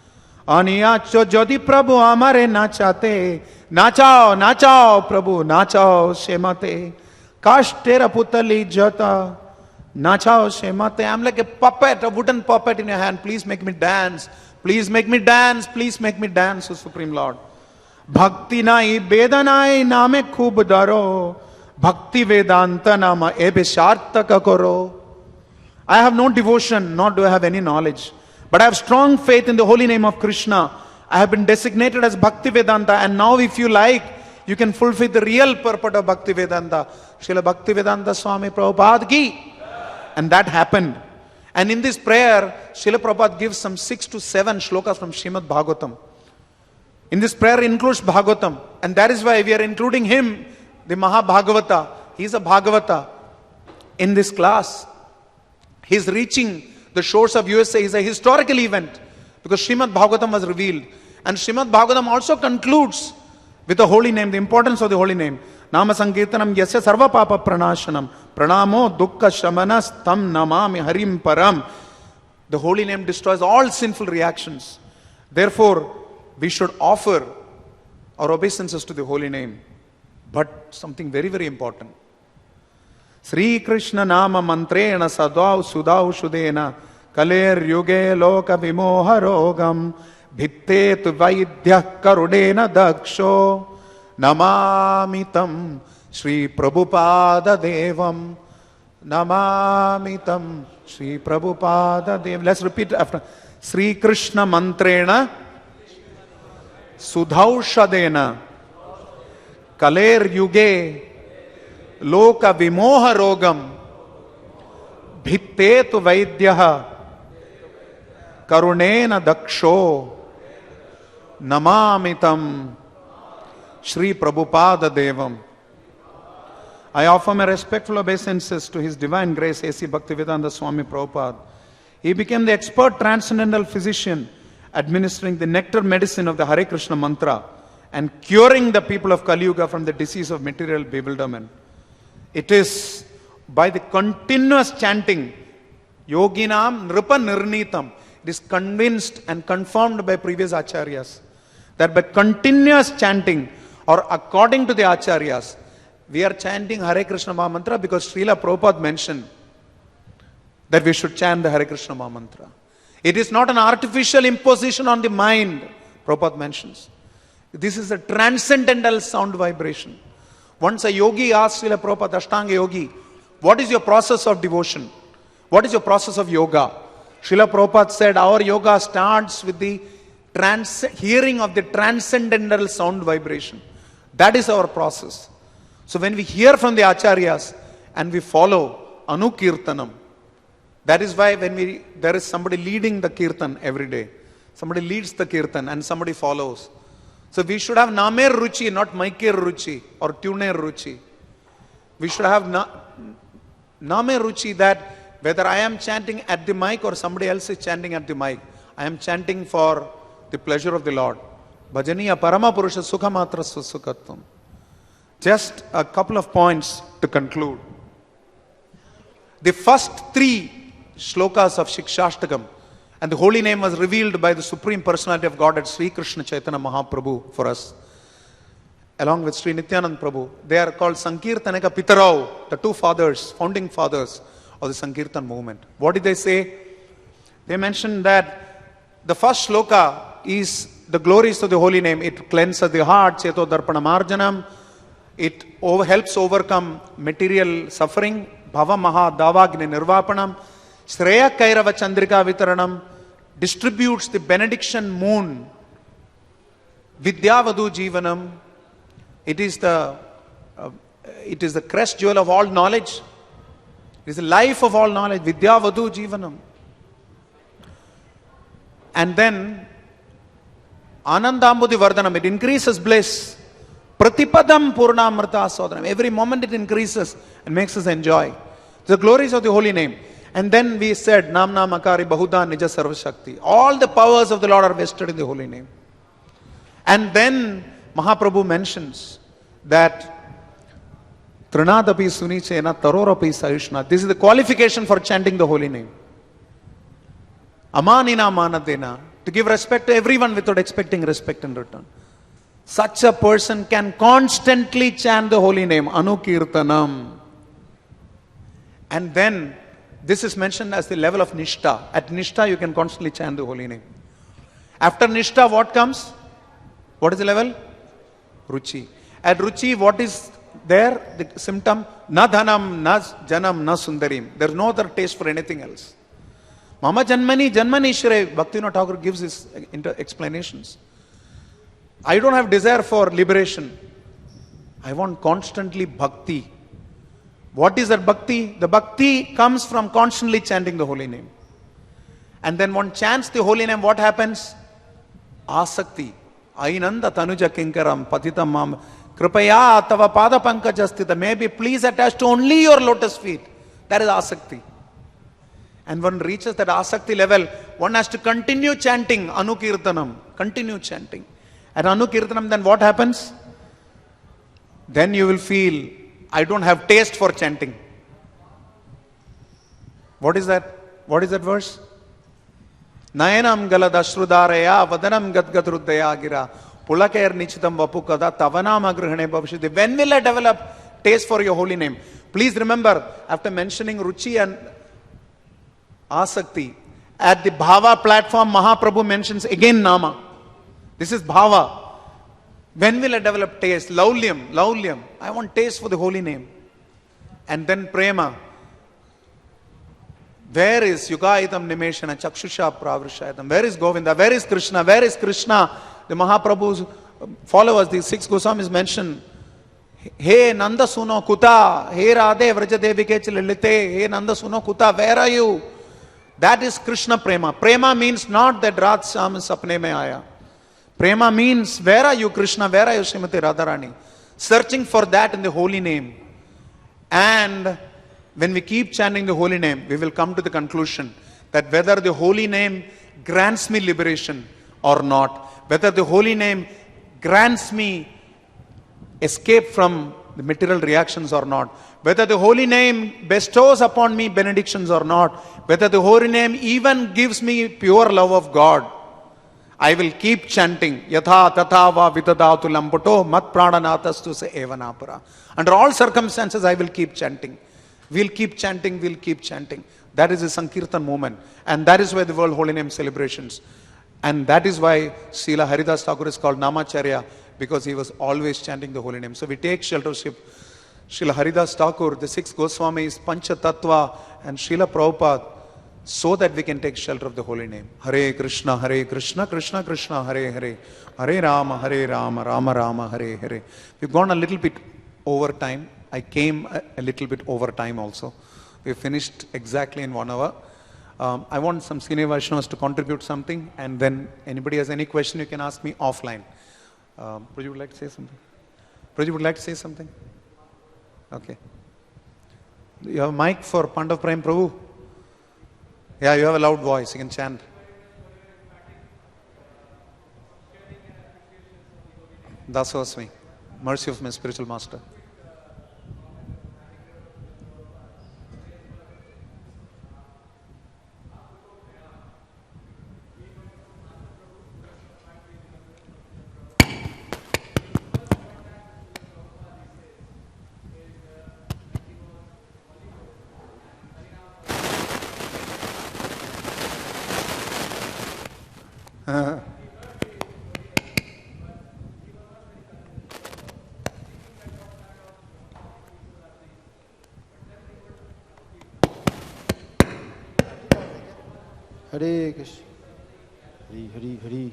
Aniyacho jodi Prabhu amare nachate. Nachao, nachao Prabhu, nachao shemate. Kash tera putali jata. Nachao shemate. I'm like a puppet, a wooden puppet in your hand. Please make me dance. Please make me dance. Please make me dance, O Supreme Lord. Bhakti nai bedanai name khub daro. Bhakti Vedanta nama ebe shartaka karo. I have no devotion, nor do I have any knowledge. But I have strong faith in the holy name of Krishna. I have been designated as Bhakti Vedanta, and now if you like, you can fulfill the real purport of Bhakti Vedanta. Srila Bhakti Vedanta Swami Prabhupada ki. And that happened. And in this prayer, Srila Prabhupada gives some 6 to 7 shlokas from Srimad Bhagavatam. In this prayer includes Bhagavatam. And that is why we are including him, the Mahabhagavata. He is a Bhagavata in this class. He is reaching the shores of USA. It is a historical event because Srimad Bhagavatam was revealed. And Srimad Bhagavatam also concludes with the holy name, the importance of the holy name. Nama Sankirtanam Yasya Sarva Papa Pranashanam Pranamo Dukkha Shamanas Tam Namami Harim Param. The holy name destroys all sinful reactions. Therefore, we should offer our obeisances to the holy name. But something very, very important. Sri Krishna Nama Mantrena Sadau Sudau Shudena Kaler Yuge Loka Vimoha Rogam Bhitte Vaidya Karudena Daksho Namamitam Sri Prabhupada Devam Namamitam Sri Prabhupada Devam. Let's repeat after. Sri Krishna Mantrena Sudhau Shadena Kaler Yuge Loka Vimoha Rogam Bhittetu Vaidyaha Karunena Daksho Namamitam Sri Prabhupada Devam. I offer my respectful obeisances to His Divine Grace A.C. Bhaktivedanta Swami Prabhupada. He became the expert transcendental physician administering the nectar medicine of the Hare Krishna mantra and curing the people of Kali Yuga from the disease of material bewilderment. It is by the continuous chanting, Yoginam Nripa Nirnitam, it is convinced and confirmed by previous acharyas that by continuous chanting or according to the acharyas, we are chanting Hare Krishna Mahamantra because Srila Prabhupada mentioned that we should chant the Hare Krishna Mahamantra. It is not an artificial imposition on the mind, Prabhupada mentions. This is a transcendental sound vibration. Once a yogi asked Srila Prabhupada, Ashtanga Yogi, what is your process of devotion? What is your process of yoga? Srila Prabhupada said, our yoga starts with the hearing of the transcendental sound vibration. That is our process. So when we hear from the acharyas and we follow Anukirtanam, that is why when there is somebody leading the kirtan every day, somebody leads the kirtan and somebody follows. So we should have Namer Ruchi, not Maikir Ruchi or Tuner Ruchi. We should have Namer Ruchi, that whether I am chanting at the mic or somebody else is chanting at the mic, I am chanting for the pleasure of the Lord. Bhajaniya Parama Purusha Sukhamatra Susukatvam. Just a couple of points to conclude. The first 3 shlokas of Shikshashtakam, and the holy name was revealed by the Supreme Personality of Godhead, Sri Krishna Chaitanya Mahaprabhu, for us, along with Sri Nityanand Prabhu. They are called Sankirtanaka Pitarao, the 2 fathers, founding fathers of the Sankirtan movement. What did they say? They mentioned that the first shloka is the glories of the holy name. It cleanses the heart, Cheto Darpana Marjanam. It helps overcome material suffering, Bhava Maha Davagni Nirvapanam. Shreya Kairava Chandrika Vitaranam distributes the benediction moon. Vidyavadu Jivanam. It is the crest jewel of all knowledge. It is the life of all knowledge. Vidyavadu Jivanam. And then Anandambudhi Vardhanam. It increases bliss. Pratipadam Purnamrta Sodhanam. Every moment it increases and makes us enjoy the glories of the holy name. And then we said, Namna Makari Bahuda Nija Sarva Shakti. All the powers of the Lord are vested in the holy name. And then Mahaprabhu mentions that Trinadapi Sunichena Tarorapi Sayushna. This is the qualification for chanting the holy name. Amanina Manadena. To give respect to everyone without expecting respect in return. Such a person can constantly chant the holy name. Anukirtanam. And then this is mentioned as the level of Nishta. At Nishta you can constantly chant the holy name. After Nishta what comes? What is the level? Ruchi. At Ruchi what is there? The symptom? Na dhanam, na janam, na sundarim. There is no other taste for anything else. Mama janmani, janmani shre. Bhaktivinoda Thakur gives his explanations. I don't have desire for liberation. I want constantly bhakti. What is that bhakti? The bhakti comes from constantly chanting the holy name. And then one chants the holy name, what happens? Asakti. Ainanda tanuja kinkaram patitam mam kripaya tava pada pankajastita. Maybe please attach to only your lotus feet. That is asakti. And one reaches that asakti level, one has to continue chanting Anukirtanam. Continue chanting. At Anukirtanam, then what happens? Then you will feel, I don't have taste for chanting. What is that? What is that verse? Nayanam galadashrudaraya vadanam gadgadruddaya gira pulakair nichitam vapukada tavanam agrahane bhavishiti. When will I develop taste for your holy name? Please remember, after mentioning Ruchi and Asakti, at the Bhava platform, Mahaprabhu mentions again Nama. This is Bhava. When will I develop taste? Laulyam, Laulyam. I want taste for the holy name. And then Prema. Where is Yugaitam Nimeshana Chakshusha Pravrishayam? Where is Govinda? Where is Krishna? Where is Krishna? The Mahaprabhu's followers, the 6 Goswamis mention, Hey Nanda Suno Kuta, Hey Radhe Vrajadevike Chililite, Hey Nanda Suno Kuta, where are you? That is Krishna Prema. Prema means not that Radha Sham Sapne Mein Aaya. Prema means, where are you Krishna? Where are you Srimati Radharani? Searching for that in the holy name. And when we keep chanting the holy name, we will come to the conclusion that whether the holy name grants me liberation or not, whether the holy name grants me escape from the material reactions or not, whether the holy name bestows upon me benedictions or not, whether the holy name even gives me pure love of God, I will keep chanting. Yatha tatha va vitadatu lamputo mat prananathasthu se evanapara. Under all circumstances, I will keep chanting. We'll keep chanting, we'll keep chanting. That is the Sankirtan movement. And that is why the World Holy Name celebrations. And that is why Srila Haridas Thakur is called Namacharya, because he was always chanting the holy name. So we take sheltership. Srila Haridas Thakur, the 6 Goswamis, Pancha Tattva, and Srila Prabhupada, so that we can take shelter of the holy name. Hare Krishna, Krishna Krishna, Hare Hare, Hare Rama, Rama Rama, Hare Hare. We've gone a little bit over time. I came a little bit over time also. We finished exactly in 1 hour. I want some senior Vaishnavas to contribute something, and then anybody has any question, you can ask me offline. Prabhu would like to say something? Prabhu would like to say something? Okay. You have a mic for Pandav Prime Prabhu? Yeah, you have a loud voice, you can chant. Dasosmi, mercy of my spiritual master. Hare Krishna, Hare Hare Hare.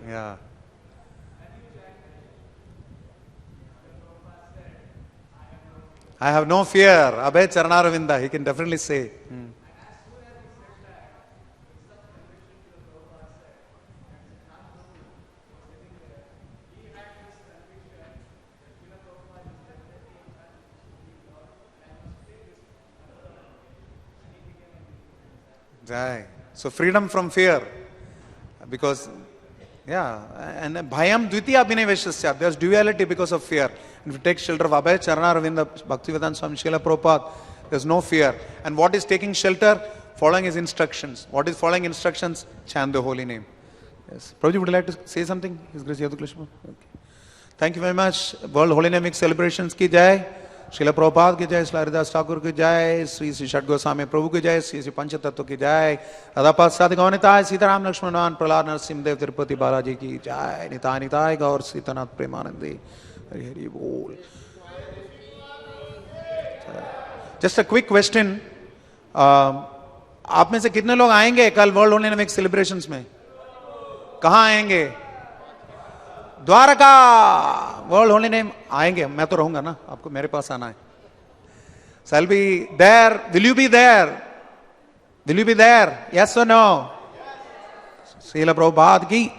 Yeah. I have no fear. Abhay Charanaраvinda, he can definitely say. Right. So freedom from fear. Because, yeah, and bhayam dvitiya abhiniveshasya. There's duality because of fear. If you take shelter of Abhay Charanaраvinda, Bhaktivedanta Swami Srila Prabhupada, there's no fear. And what is taking shelter? Following his instructions. What is following instructions? Chant the holy name. Yes. Prabhuji, would you like to say something? His Grace Yadu Krishna. Okay. Thank you very much. World Holy Name Week celebrations ki jai. Srila Prabhupada ki jai, Srila Haridas Thakur ki jai, Sri Sri Shat Goswami Prabhu ki jai, Sri Sri Panchatattva ki jai, Radha Parthasarthi Gaunitai, Sitaram Lakshmanan, Prahlad Narasimhadev Tirupati Balaji ki jai, Nitai Nitai Gaur Sitanath Premanandi. Hari Hari Bol. Just a quick question. आप में से कितने लोग आएंगे कल world holy name week celebrations में? कहाँ आएंगे? द्वारका वर्ल्ड होली नेम आएंगे. मैं तो रहूंगा ना, आपको मेरे पास आना है. So I'll be there. Will you be there? Will you be there? Yes or no? Srila Prabhupada ki